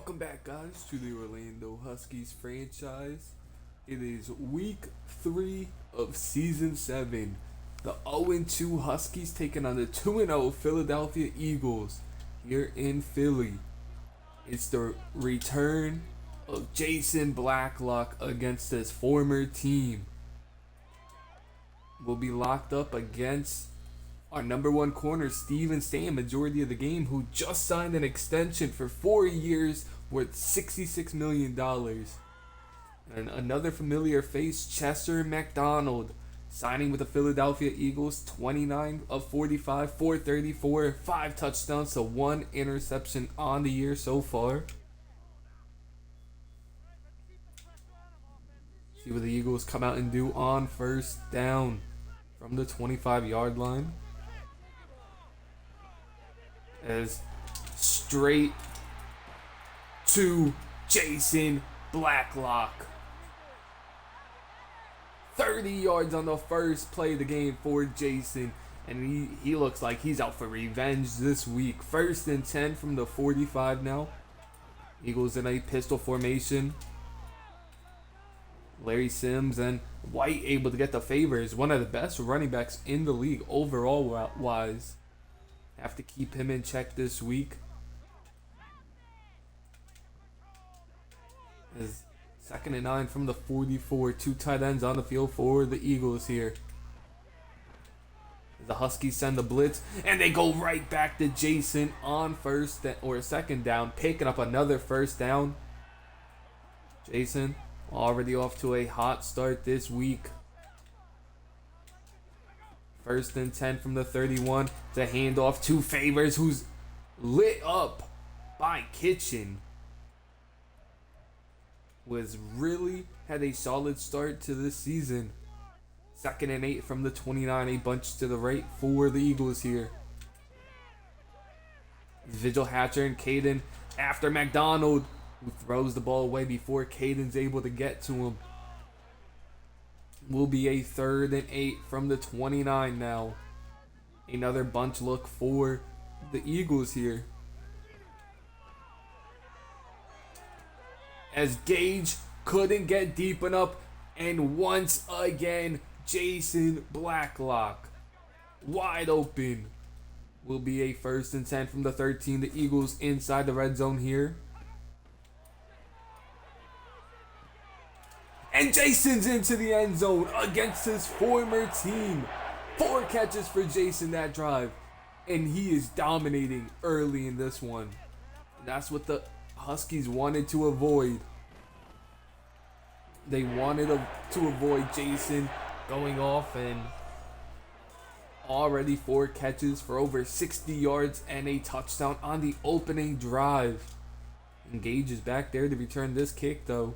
Welcome back, guys, to the Orlando Huskies franchise. It is week 3 of season 7. The 0-2 Huskies taking on the 2-0 Philadelphia Eagles here in Philly. It's the return of Jason Blacklock against his former team. Will be locked up against our number one corner, Steven Stam, majority of the game, who just signed an extension for 4 years worth $66 million. And another familiar face, Chester McDonald, signing with the Philadelphia Eagles, 29 of 45, 434, 5 touchdowns, so 1 interception on the year so far. See what the Eagles come out and do on first down from the 25-yard line. As straight to Jason Blacklock. 30 yards on the first play of the game for Jason. And he looks like he's out for revenge this week. 1st and 10 from the 45 now. Eagles in a pistol formation. Larry Sims and White able to get the favors. One of the best running backs in the league overall wise. Have to keep him in check this week. As 2nd and 9 from the 44. 2 tight ends on the field for the Eagles here. The Huskies send the blitz, and they go right back to Jason on 2nd down, picking up another 1st down. Jason already off to a hot start this week. 1st and 10 from the 31 to hand off to Favors, who's lit up by Kitchen. Was really had a solid start to this season. 2nd and 8 from the 29, a bunch to the right for the Eagles here. Vigil Hatcher and Caden after McDonald, who throws the ball away before Caden's able to get to him. Will be a 3rd and 8 from the 29 now. Another bunch look for the Eagles here. As Gage couldn't get deep enough, and once again, Jason Blacklock wide open. Will be a 1st and 10 from the 13. The Eagles inside the red zone here. And Jason's into the end zone against his former team. 4 catches for Jason that drive. And he is dominating early in this one. That's what the Huskies wanted to avoid. They wanted to avoid Jason going off, and already 4 catches for over 60 yards and a touchdown on the opening drive. Gage is back there to return this kick though.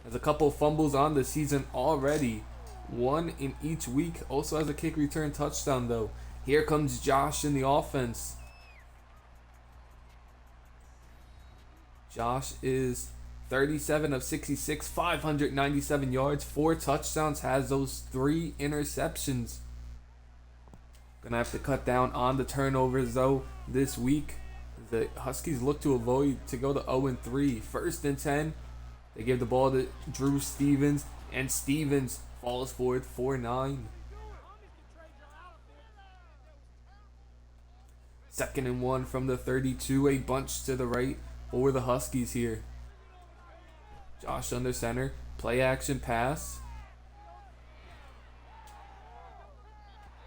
Has a couple fumbles on the season already. 1 in each week. Also has a kick return touchdown though. Here comes Josh in the offense. Josh is 37 of 66, 597 yards, 4 touchdowns, has those 3 interceptions. Gonna have to cut down on the turnovers though this week. The Huskies look to avoid to go to 0-3. 1st and 10. They give the ball to Drew Stevens, and Stevens falls forward 4-9. 2nd and 1 from the 32, a bunch to the right for the Huskies here. Josh under center, play action pass.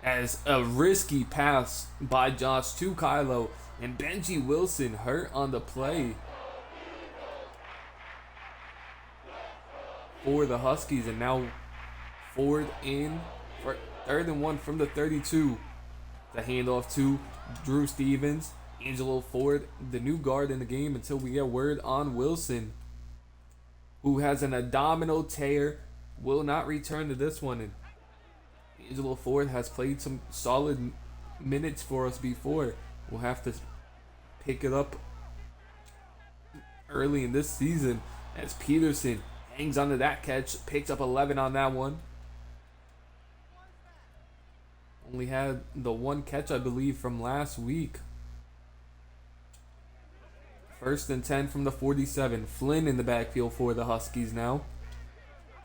As a risky pass by Josh to Kylo, and Benji Wilson hurt on the play for the Huskies, and now 3rd and 1 from the 32. The handoff to Drew Stevens. Angelo Ford, the new guard in the game until we get word on Wilson, who has an abdominal tear, will not return to this one. And Angelo Ford has played some solid minutes for us before. We'll have to pick it up early in this season as Peterson hangs onto that catch, picks up 11 on that one. Only had the 1 catch, I believe, from last week. First and 10 from the 47. Flynn in the backfield for the Huskies now.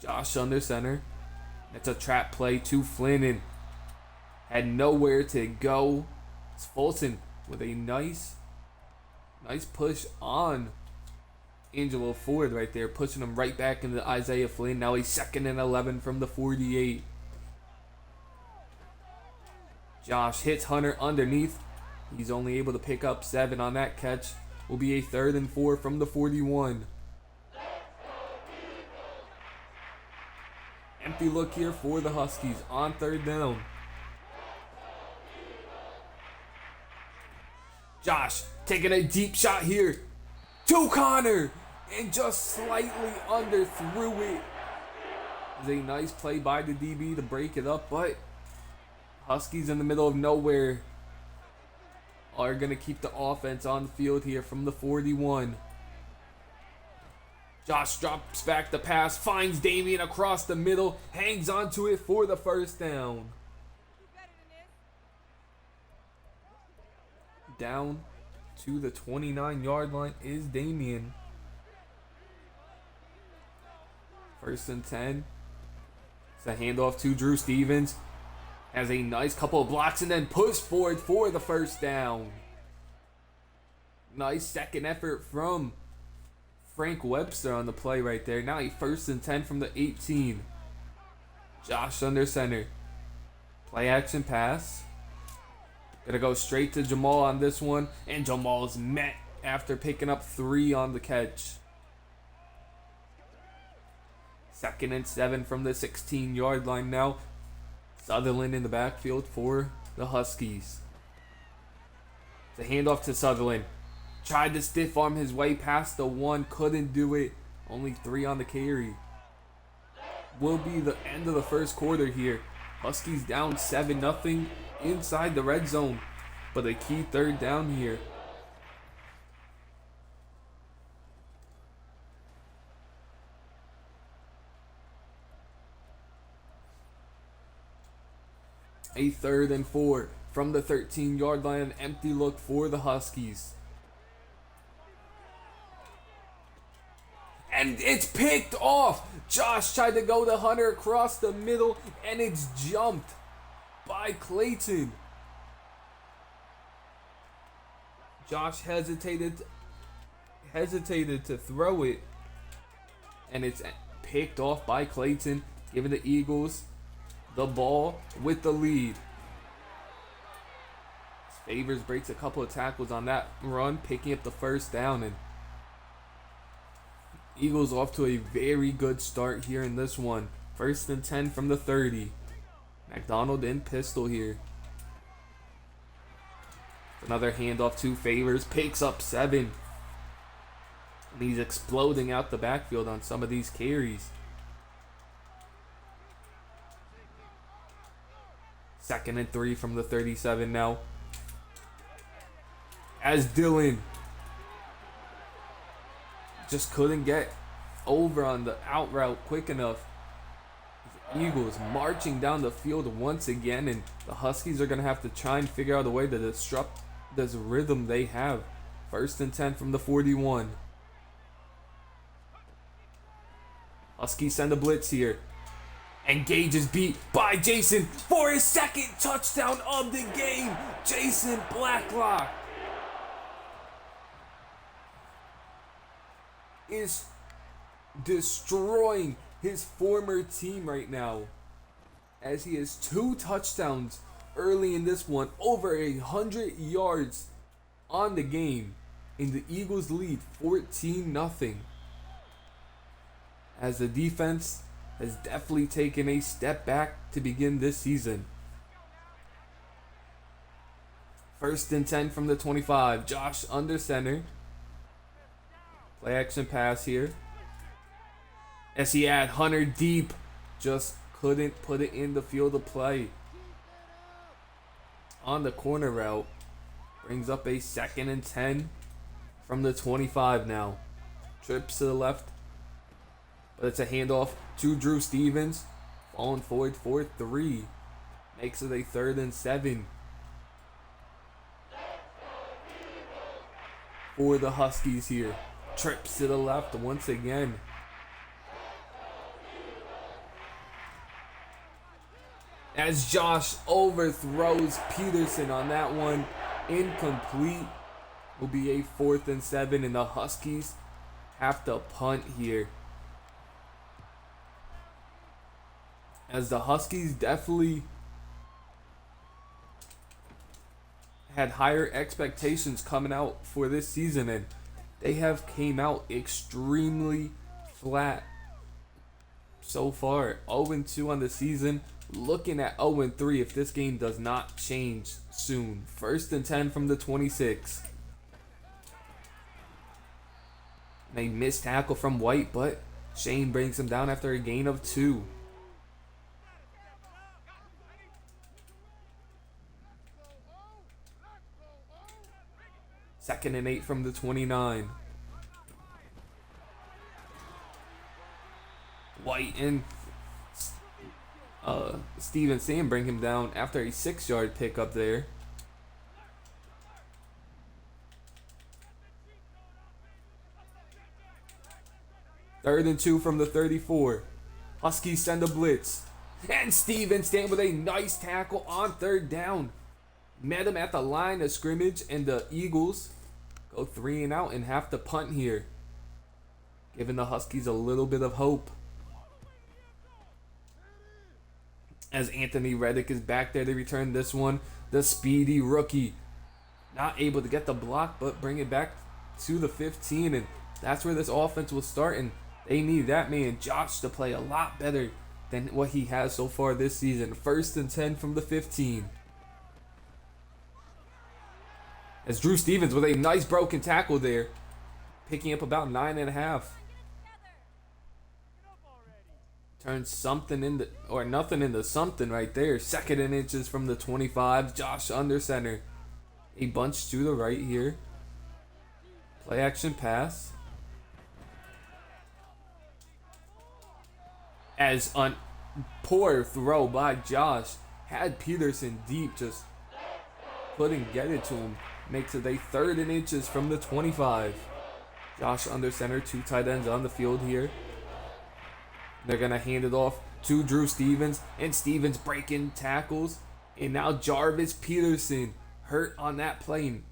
Josh under center. It's a trap play to Flynn and had nowhere to go. It's Fulton with a nice push on Angelo Ford right there, pushing him right back into Isaiah Flynn. Now he's 2nd and 11 from the 48. Josh hits Hunter underneath. He's only able to pick up 7 on that catch. Will be a 3rd and 4 from the 41. Empty look here for the Huskies on 3rd down. Josh taking a deep shot here to Connor and just slightly underthrew it. It was a nice play by the DB to break it up, but Huskies in the middle of nowhere are going to keep the offense on the field here from the 41. Josh drops back the pass, finds Damian across the middle, hangs onto it for the 1st down. Down to the 29-yard line is Damian. 1st and 10. It's a handoff to Drew Stevens. Has a nice couple of blocks and then push forward for the 1st down. Nice second effort from Frank Webster on the play right there. Now a 1st and 10 from the 18. Josh under center. Play action pass. Gonna go straight to Jamal on this one. And Jamal's met after picking up 3 on the catch. 2nd and 7 from the 16-yard line now. Sutherland in the backfield for the Huskies. The handoff to Sutherland. Tried to stiff arm his way past the 1. Couldn't do it. Only 3 on the carry. Will be the end of the 1st quarter here. Huskies down 7-0 inside the red zone. But a key 3rd down here. A 3rd and 4 from the 13-yard line. An empty look for the Huskies. And it's picked off. Josh tried to go to Hunter across the middle, and it's jumped by Clayton. Josh hesitated to throw it, and it's picked off by Clayton, giving the Eagles the ball with the lead. Favors breaks a couple of tackles on that run, picking up the 1st down, and Eagles off to a very good start here in this one. 1st and 10 from the 30. McDonald in pistol here. Another handoff to Favors, picks up 7. And he's exploding out the backfield on some of these carries. 2nd and 3 from the 37 now. As Dylan just couldn't get over on the out route quick enough. The Eagles marching down the field once again, and the Huskies are going to have to try and figure out a way to disrupt this rhythm they have. 1st and 10 from the 41. Huskies send a blitz here. And Gage is beat by Jason for his 2nd touchdown of the game. Jason Blacklock is destroying his former team right now, as he has 2 touchdowns early in this one, over 100 yards on the game, and the Eagles lead 14-0. As the defense has definitely taken a step back to begin this season. 1st and 10 from the 25. Josh under center. Play action pass here. As he had Hunter deep, just couldn't put it in the field of play. On the corner route. Brings up a 2nd and 10 from the 25 now. Trips to the left. But it's a handoff to Drew Stevens. Falling forward for 3. Makes it a 3rd and 7. for the Huskies here. Trips to the left once again. As Josh overthrows Peterson on that one. Incomplete. Will be a 4th and 7, and the Huskies have to punt here. As the Huskies definitely had higher expectations coming out for this season, and they have came out extremely flat so far. 0-2 on the season. Looking at 0-3 if this game does not change soon. 1st and 10 from the 26. A missed tackle from White, but Shane brings him down after a gain of 2. Second and 8 from the 29. White and Stevenson bring him down after a 6-yard pickup there. Third and 2 from the 34. Huskies send a blitz. And Stevenson with a nice tackle on 3rd down. Met him at the line of scrimmage, and the Eagles go 3 and out and have to punt here, giving the Huskies a little bit of hope. As Anthony Reddick is back there to return this one. The speedy rookie. Not able to get the block, but bring it back to the 15. And that's where this offense will start. And they need that man, Josh, to play a lot better than what he has so far this season. 1st and 10 from the 15. As Drew Stevens with a nice broken tackle there. Picking up about 9.5. Turns something into, or nothing into something right there. 2nd and inches from the 25. Josh under center. A bunch to the right here. Play action pass. As on poor throw by Josh. Had Peterson deep, just couldn't get it to him. Makes it a 3rd and inches from the 25. Josh under center. 2 tight ends on the field here. They're going to hand it off to Drew Stevens. And Stevens breaking tackles. And now Jarvis Peterson hurt on that plane.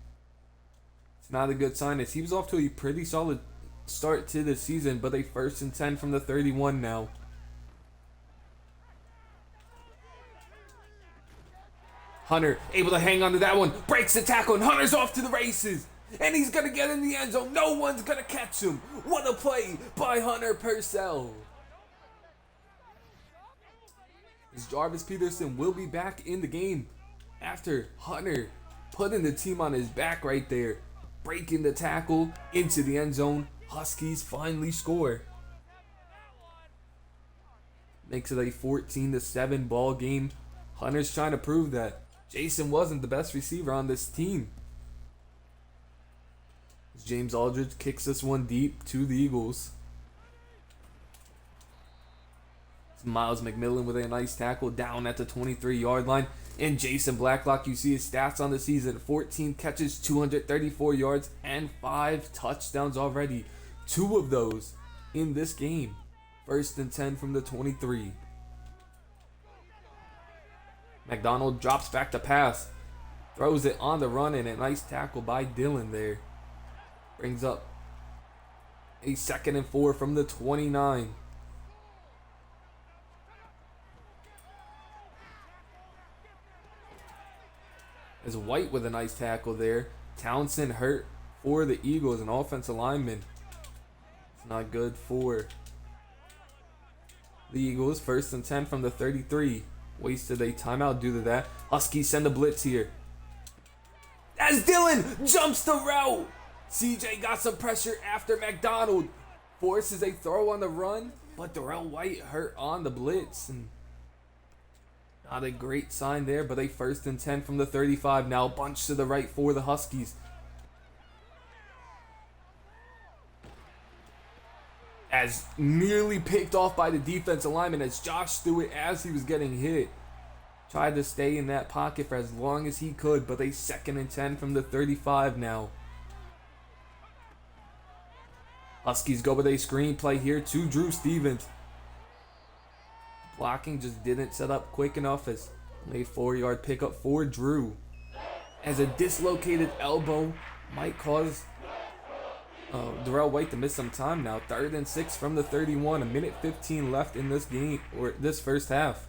It's not a good sign, as he was off to a pretty solid start to the season. But a 1st and 10 from the 31 now. Hunter able to hang on to that one. Breaks the tackle, and Hunter's off to the races. And he's going to get in the end zone. No one's going to catch him. What a play by Hunter Purcell. As Jarvis Peterson will be back in the game after Hunter putting the team on his back right there. Breaking the tackle into the end zone. Huskies finally score. Makes it a 14-7 ball game. Hunter's trying to prove that Jason wasn't the best receiver on this team. As James Aldridge kicks this one deep to the Eagles. Miles McMillan with a nice tackle down at the 23-yard line. And Jason Blacklock, you see his stats on the season. 14 catches, 234 yards, and 5 touchdowns already. 2 of those in this game. 1st and 10 from the 23. McDonald drops back to pass. Throws it on the run, and a nice tackle by Dillon there. Brings up a 2nd and 4 from the 29. As White with a nice tackle there. Townsend hurt for the Eagles, an offensive lineman. It's not good for the Eagles. 1st and 10 from the 33. Wasted a timeout due to that. Huskies send a blitz here. As Dillon jumps the route. CJ got some pressure after McDonald forces a throw on the run, but Darrell White hurt on the blitz. And not a great sign there, but a 1st and 10 from the 35 now. Bunch to the right for the Huskies. As nearly picked off by the defensive lineman as Josh threw it as he was getting hit. Tried to stay in that pocket for as long as he could, but a 2nd and 10 from the 35 now. Huskies go with a screenplay here to Drew Stevens. Blocking just didn't set up quick enough as a 4-yard pickup for Drew. As a dislocated elbow might cause Darrell White to miss some time now. 3rd and 6 from the 31. 1:15 left in this game, or this first half.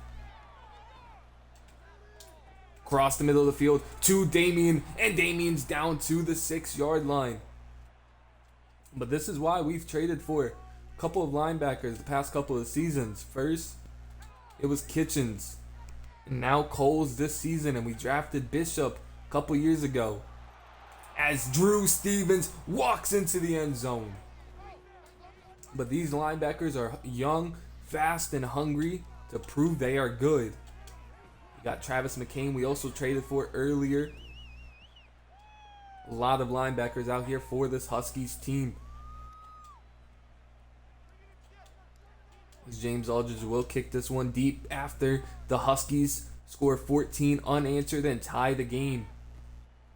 Across the middle of the field to Damien, and Damien's down to the 6-yard line. But this is why we've traded for a couple of linebackers the past couple of seasons. First, it was Kitchens, and now Coles this season, and we drafted Bishop a couple years ago. As Drew Stevens walks into the end zone. But these linebackers are young, fast, and hungry to prove they are good. We got Travis McCain, we also traded for earlier. A lot of linebackers out here for this Huskies team. As James Aldridge will kick this one deep after the Huskies score 14 unanswered and tie the game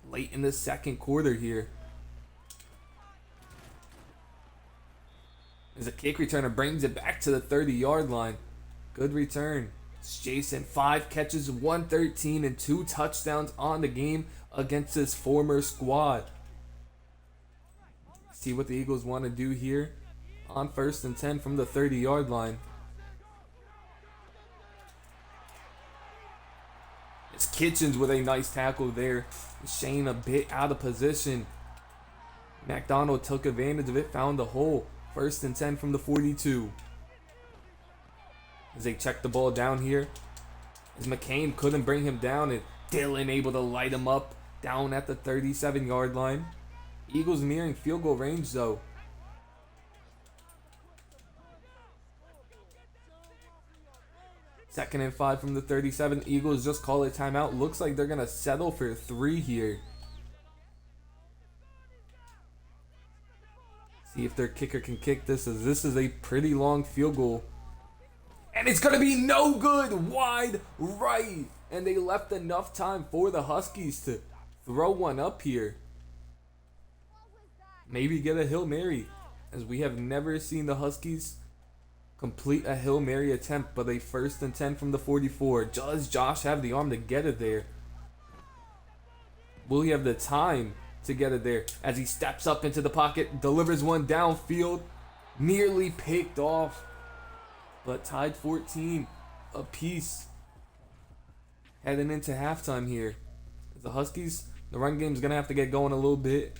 late in the second quarter here. As a kick returner brings it back to the 30-yard line. Good return. It's Jason, 5 catches, 113, and 2 touchdowns on the game against his former squad. See what the Eagles want to do here on 1st and 10 from the 30-yard line. It's Kitchens with a nice tackle there. Shane a bit out of position. McDonald took advantage of it, found the hole. 1st and 10 from the 42. As they check the ball down here. As McCain couldn't bring him down, and Dillon able to light him up down at the 37-yard line. Eagles nearing field goal range though. Second and 5 from the 37. Eagles just call a timeout. Looks like they're going to settle for 3 here. See if their kicker can kick this, as this is a pretty long field goal. And it's going to be no good. Wide right. And they left enough time for the Huskies to throw one up here. Maybe get a Hail Mary, as we have never seen the Huskies complete a Hail Mary attempt, but a 1st and 10 from the 44. Does Josh have the arm to get it there? Will he have the time to get it there? As he steps up into the pocket, delivers one downfield, nearly picked off, but tied 14 apiece heading into halftime here. The Huskies, the run game is going to have to get going a little bit.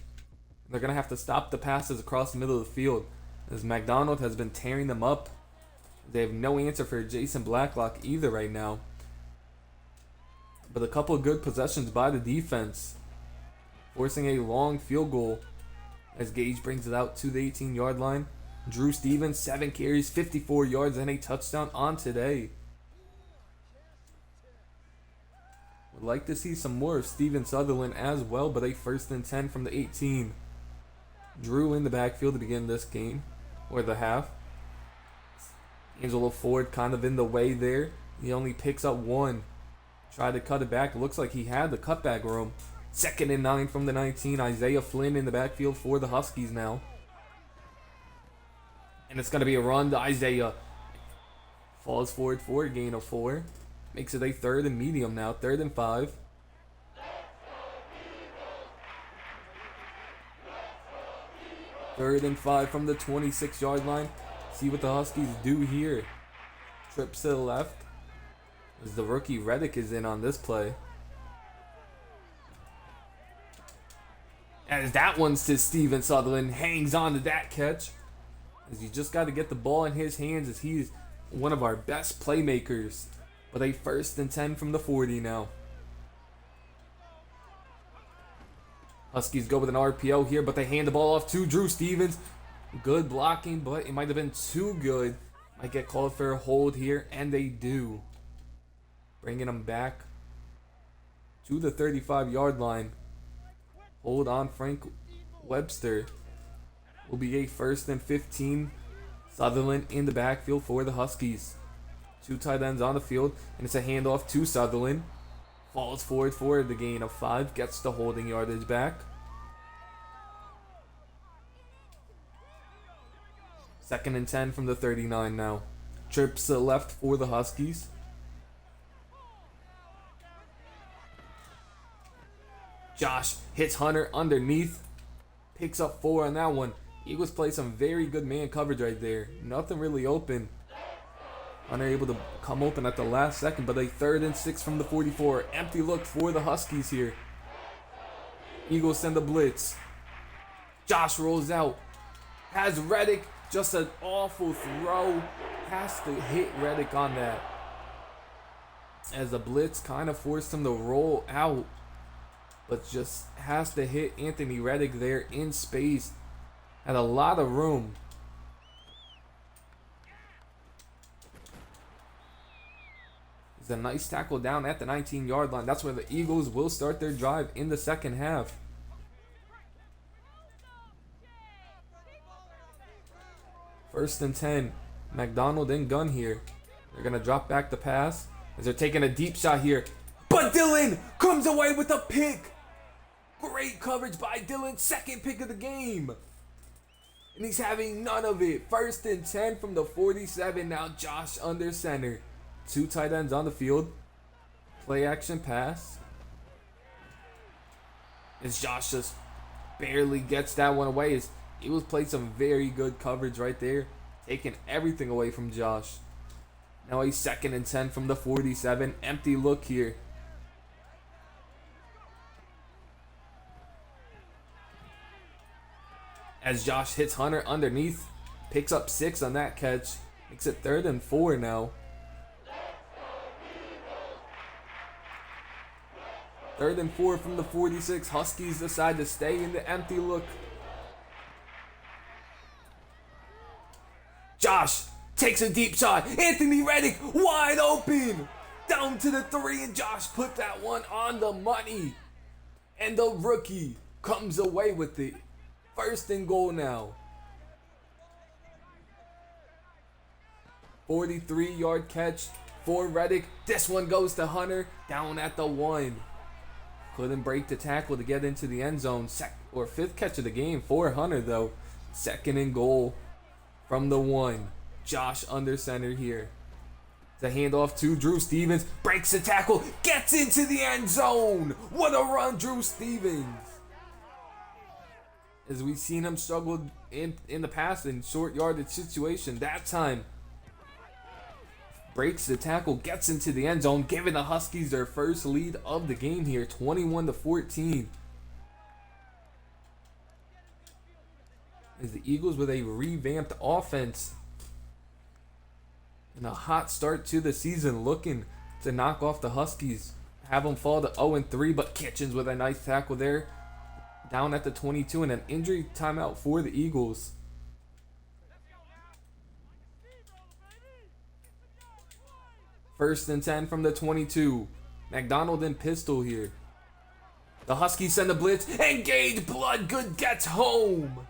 They're going to have to stop the passes across the middle of the field, as McDonald has been tearing them up. They have no answer for Jason Blacklock either right now. But a couple of good possessions by the defense, forcing a long field goal as Gage brings it out to the 18-yard line. Drew Stevens, 7 carries, 54 yards, and a touchdown on today. Would like to see some more of Steven Sutherland as well, but a 1st and 10 from the 18. Drew in the backfield to begin this game, or the half. Angelo Ford kind of in the way there. He only picks up 1. Tried to cut it back. It looks like he had the cutback room. 2nd and 9 from the 19. Isaiah Flynn in the backfield for the Huskies now. And it's going to be a run to Isaiah. Falls forward for a gain of 4. Makes it a 3rd and medium now. 3rd and 5. Third and 5 from the 26-yard line. See what the Huskies do here. Trips to the left, as the rookie Reddick is in on this play. As that one's to Steven Sutherland. Hangs on to that catch. As you just got to get the ball in his hands, as he's one of our best playmakers. But a 1st and 10 from the 40 now. Huskies go with an RPO here, but they hand the ball off to Drew Stevens. Good blocking, but it might have been too good. Might get called for a hold here, and they do. Bringing them back to the 35-yard line. Hold on, Frank Webster. Will be a 1st and 15. Sutherland in the backfield for the Huskies. 2 tight ends on the field, and it's a handoff to Sutherland. Falls forward for the gain of 5. Gets the holding yardage back. 2nd and 10 from the 39 now. Trips to the left for the Huskies. Josh hits Hunter underneath. Picks up 4 on that one. Eagles play some very good man coverage right there. Nothing really open. Hunter able to come open at the last second, but a 3rd and 6 from the 44. Empty look for the Huskies here. Eagles send a blitz. Josh rolls out. Has Reddick. Just an awful throw. Has to hit Reddick on that. As the blitz kind of forced him to roll out. But just has to hit Anthony Reddick there in space. Had a lot of room. It's a nice tackle down at the 19-yard line. That's where the Eagles will start their drive in the second half. First and 10. McDonald and Gunn here. They're going to drop back the pass as they're taking a deep shot here. But Dillon comes away with a pick. Great coverage by Dillon. 2nd pick of the game. And he's having none of it. 1st and 10 from the 47. Now Josh under center. 2 tight ends on the field. Play action pass. As Josh just barely gets that one away. As Eagles played some very good coverage right there. Taking everything away from Josh. Now a 2nd and 10 from the 47. Empty look here. As Josh hits Hunter underneath. Picks up 6 on that catch. Makes it 3rd and 4 now. 3rd and 4 from the 46. Huskies decide to stay in the empty look. Josh takes a deep shot. Anthony Reddick wide open. Down to the 3, and Josh put that one on the money. And the rookie comes away with it. 1st and goal now. 43-yard catch for Reddick. This one goes to Hunter down at the 1. Couldn't break the tackle to get into the end zone. 5th catch of the game for Hunter though. 2nd and goal from the 1. Josh under center here. The handoff to Drew Stevens. Breaks the tackle. Gets into the end zone. What a run, Drew Stevens. As we've seen him struggle in the past in short yardage situation. That time breaks the tackle, gets into the end zone, giving the Huskies their first lead of the game here, 21-14. As the Eagles with a revamped offense and a hot start to the season, looking to knock off the Huskies, have them fall to 0-3, but Kitchens with a nice tackle there down at the 22, and an injury timeout for the Eagles. First and 10 from the 22. McDonald and pistol here. The Huskies send a blitz. Engage. Bloodgood gets home.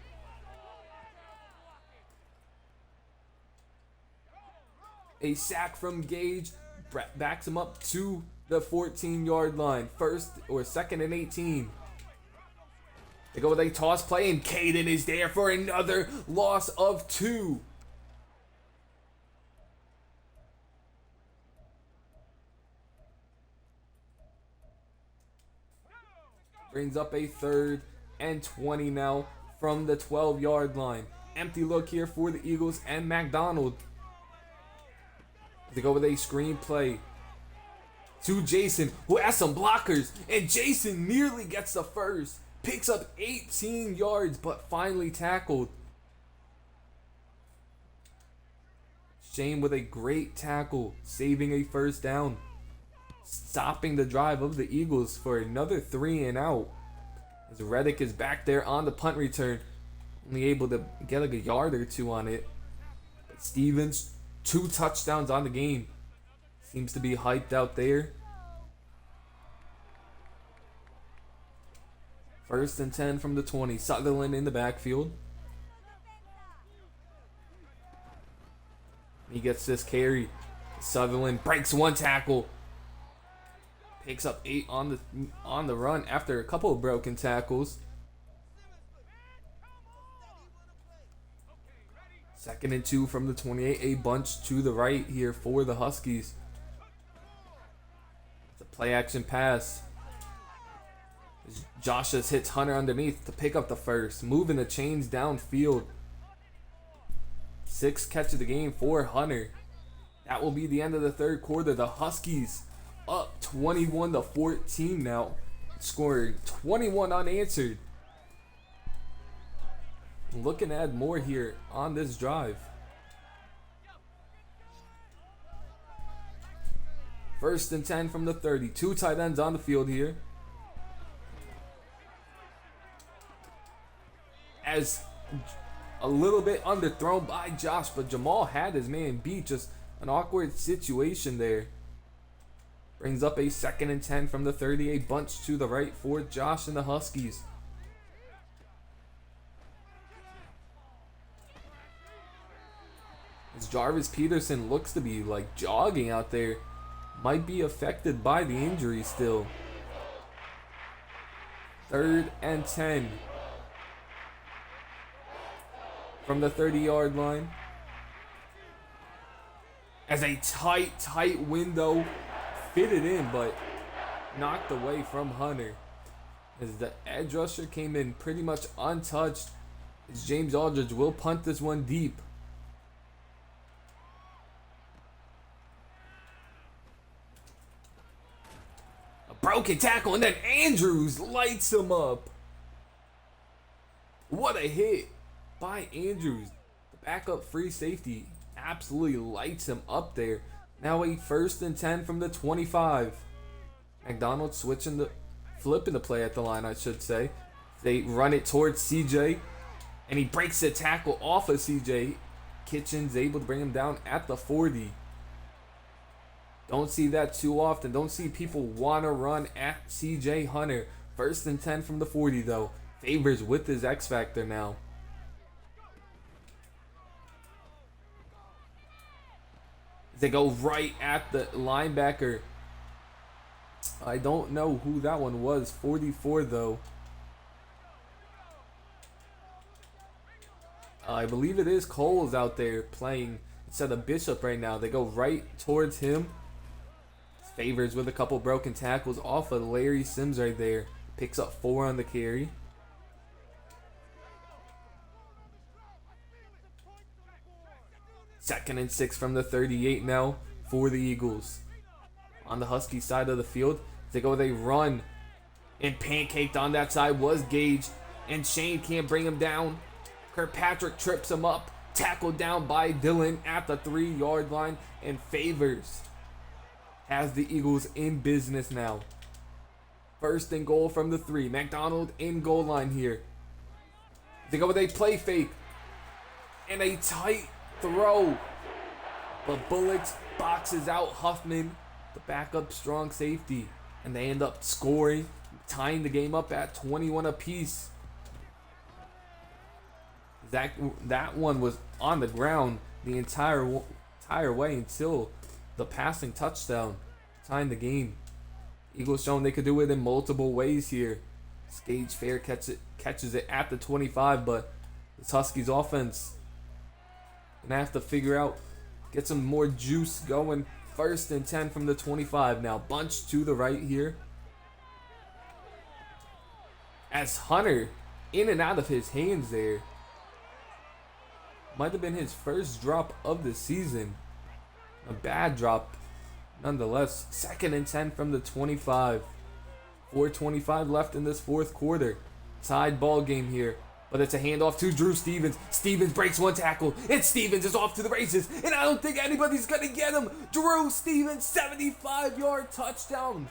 A sack from Gage backs him up to the 14-yard line. 2nd and 18. They go with a toss play, and Caden is there for another loss of 2. Brings up a 3rd and 20 now from the 12-yard line. Empty look here for the Eagles and McDonald. They go with a screen play to Jason, who has some blockers, and Jason nearly gets the first. Picks up 18 yards, but finally tackled. Shane with a great tackle, saving a 1st down. Stopping the drive of the Eagles for another 3 and out. As Reddick is back there on the punt return. Only able to get like a yard or 2 on it. But Stevens, 2 touchdowns on the game. Seems to be hyped out there. 1st and 10 from the 20. Sutherland in the backfield. He gets this carry. Sutherland breaks 1 tackle. Picks up 8 on the run after a couple of broken tackles. 2nd and 2 from the 28. A bunch to the right here for the Huskies. It's a play action pass. Josh just hits Hunter underneath to pick up the first. Moving the chains downfield. 6th catch of the game for Hunter. That will be the end of the third quarter. The Huskies up 21-14 now. Scoring 21 unanswered. Looking to add more here on this drive. 1st and 10 from the 30. 2 tight ends on the field here. As a little bit underthrown by Josh, but Jamal had his man beat. Just an awkward situation there. Brings up a 2nd and 10 from the 30. A bunch to the right for Josh and the Huskies. As Jarvis Peterson looks to be like jogging out there. Might be affected by the injury still. 3rd and 10. From the 30-yard line. As a tight window fitted in, but knocked away from Hunter. As the edge rusher came in pretty much untouched. As James Aldridge will punt this one deep. A broken tackle, and then Andrews lights him up. What a hit by Andrews. The backup free safety absolutely lights him up there. Now a 1st and 10 from the 25. McDonald flipping the play at the line, I should say. They run it towards CJ, and he breaks the tackle off of CJ. Kitchens able to bring him down at the 40. Don't see that too often. Don't see people want to run at CJ Hunter. 1st and 10 from the 40 though. Favors with his X Factor now. They go right at the linebacker. I don't know who that one was. 44 though. I believe it is Coles out there playing instead of Bishop right now. They go right towards him. Favors with a couple broken tackles off of Larry Sims right there. Picks up 4 on the carry. Second and 6 from the 38 now for the Eagles. On the Husky side of the field, they run. And pancaked on that side was Gage. And Shane can't bring him down. Kirkpatrick trips him up. Tackled down by Dylan at the 3-yard line. And Favors has the Eagles in business now. 1st and goal from the 3. McDonald in goal line here. They play fake. And a tight throw. But Bullocks boxes out Huffman, the backup strong safety. And they end up scoring, tying the game up at 21 apiece. That one was on the ground the entire way until the passing touchdown, tying the game. Eagles showing they could do it in multiple ways here. Gage Fair catches it at the 25, but this Huskies offense gonna have to figure out, get some more juice going. 1st and 10 from the 25 now. Bunch to the right here. As Hunter in and out of his hands there. Might have been his first drop of the season. A bad drop nonetheless. 2nd and 10 from the 25. 4:25 left in this 4th quarter. Tied ball game here. But it's a handoff to Drew Stevens. Stevens breaks one tackle. And Stevens is off to the races. And I don't think anybody's going to get him. Drew Stevens, 75-yard touchdown.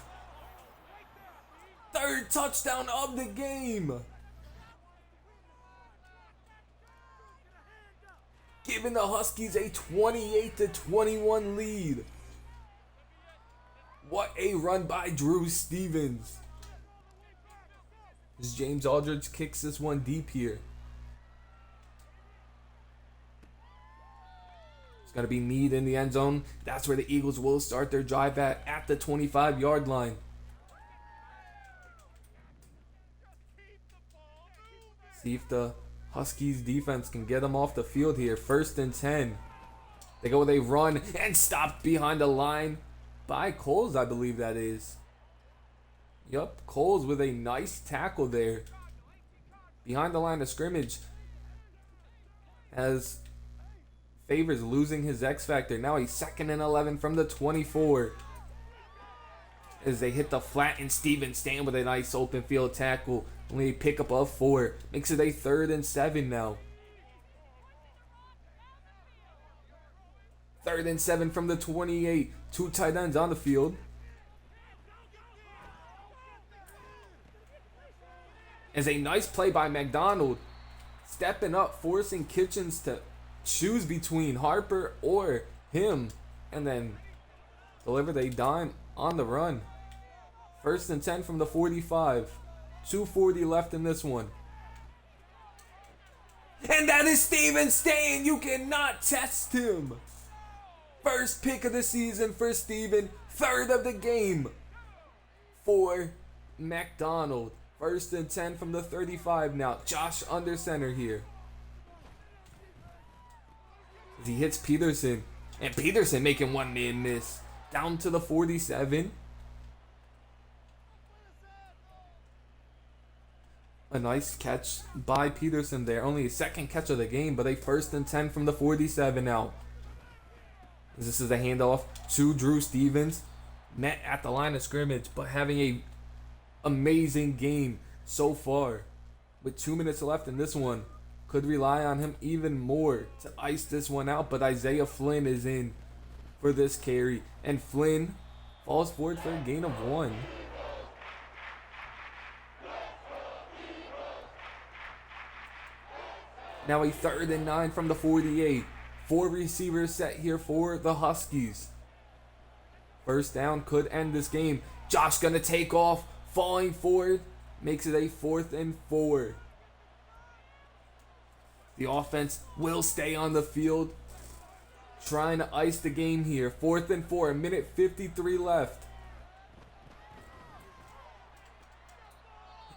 3rd touchdown of the game. Giving the Huskies a 28-21 lead. What a run by Drew Stevens. As James Aldridge kicks this one deep here. It's going to be Meade in the end zone. That's where the Eagles will start their drive at the 25-yard line. See if the Huskies defense can get them off the field here. 1st and 10. They go with a run and stop behind the line by Coles, I believe that is. Yup, Coles with a nice tackle there. Behind the line of scrimmage. As Favors losing his X Factor. Now a 2nd and 11 from the 24. As they hit the flat and Steven Stan with a nice open field tackle. Only a pickup of 4. Makes it a 3rd and 7 now. 3rd and 7 from the 28. 2 tight ends on the field. As a nice play by McDonald. Stepping up, forcing Kitchens to choose between Harper or him. And then delivered a dime on the run. 1st and 10 from the 45. 2:40 left in this one. And that is Steven Stan. You cannot test him. First pick of the season for Steven. 3rd of the game for McDonald. 1st and 10 from the 35 now. Josh under center here. As he hits Peterson. And Peterson making one man miss. Down to the 47. A nice catch by Peterson there. Only his 2nd catch of the game, but a 1st and 10 from the 47 now. This is a handoff to Drew Stevens. Met at the line of scrimmage, but having a amazing game so far. With 2 minutes left in this one. Could rely on him even more to ice this one out, but Isaiah Flynn is in for this carry. And Flynn falls forward for a gain of 1. Now a 3rd and 9 from the 48. 4 receivers set here for the Huskies. 1st down could end this game. Josh gonna take off, falling forward. Makes it a 4th and 4. The offense will stay on the field. Trying to ice the game here. 4th and 4, 1:53 left.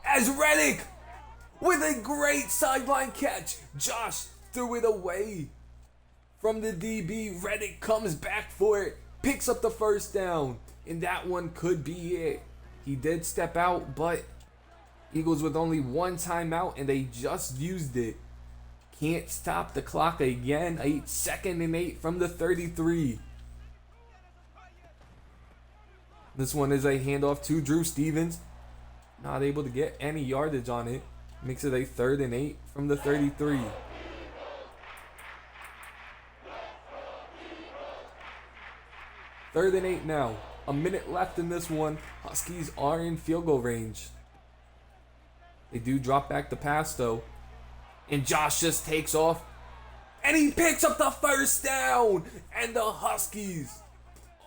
As Reddick with a great sideline catch. Josh threw it away from the DB. Reddick comes back for it. Picks up the 1st down. And that one could be it. He did step out, but Eagles with only 1 timeout, and they just used it. Can't stop the clock again. A 2nd and 8 from the 33. This one is a handoff to Drew Stevens. Not able to get any yardage on it. Makes it a 3rd and 8 from the 33. Third and 8 now. A minute left in this one. Huskies are in field goal range. They do drop back the pass though. And Josh just takes off. And he picks up the 1st down. And the Huskies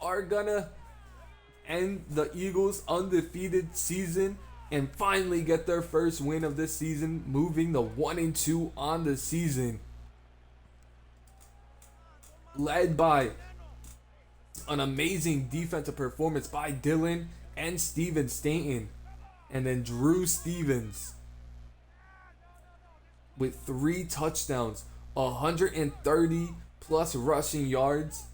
are gonna end the Eagles' undefeated season and finally get their first win of this season, moving to 1-2 on the season. Led by an amazing defensive performance by Dylan and Steven Stanton. And then Drew Stevens with 3 touchdowns, 130 plus rushing yards,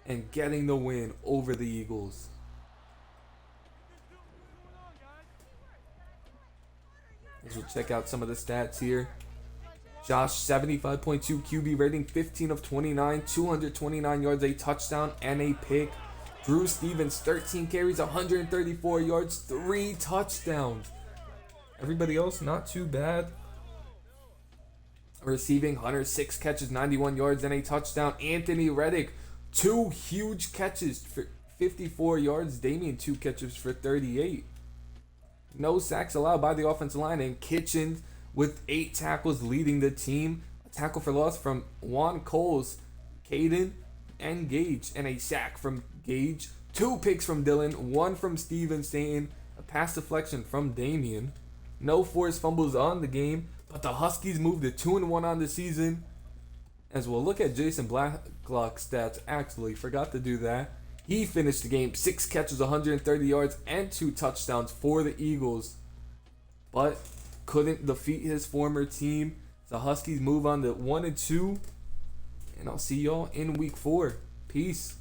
and getting the win over the Eagles. We'll check out some of the stats here. Josh, 75.2 QB rating, 15 of 29, 229 yards, a touchdown, and a pick. Drew Stevens, 13 carries, 134 yards, 3 touchdowns. Everybody else, not too bad. Receiving, 106 catches, 91 yards, and a touchdown. Anthony Reddick, 2 huge catches for 54 yards. Damian, 2 catches for 38. No sacks allowed by the offensive line. And Kitchens with 8 tackles leading the team. A tackle for loss from Juan Coles, Caden, and Gage. And a sack from Gage. 2 picks from Dylan. 1 from Steven Stanton. A pass deflection from Damian. No forced fumbles on the game. But the Huskies moved to 2-1 on the season. As we'll look at Jason Blacklock's stats. Actually, forgot to do that. He finished the game 6 catches, 130 yards, and 2 touchdowns for the Eagles. But couldn't defeat his former team. The Huskies move on to 1-2. And I'll see y'all in week 4. Peace.